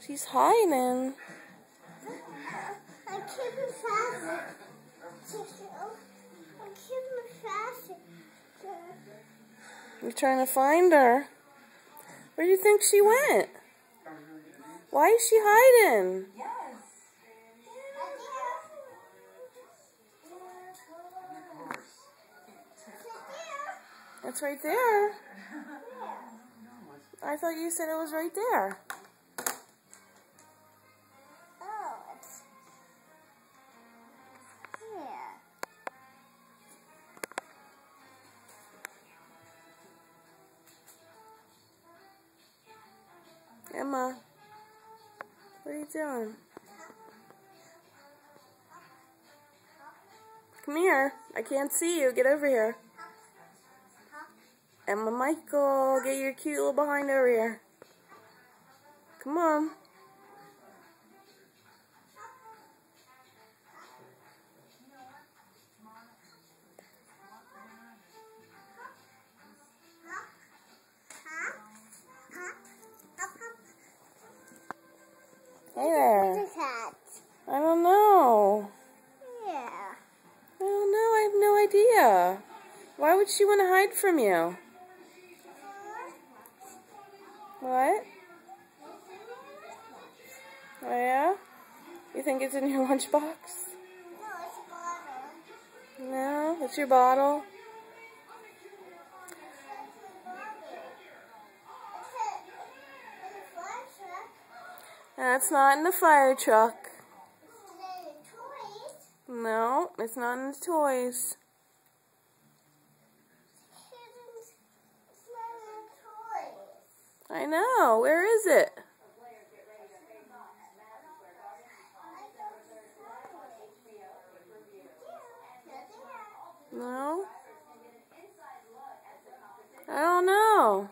She's hiding. I keep fast. I keep fast. You're trying to find her. Where do you think she went? Why is she hiding? It's right there. I thought you said it was right there. Oh, it's here. Emma, what are you doing? Come here. I can't see you. Get over here. Emma Michael, get your cute little behind over here. Come on. Hey there. I don't know. Yeah. I don't know. I have no idea. Why would she want to hide from you? What? Oh yeah? You think it's in your lunchbox? No, it's a bottle. No, it's your bottle. That's not in the fire truck. No, it's not in the toys. I know. Where is it? No? I don't know.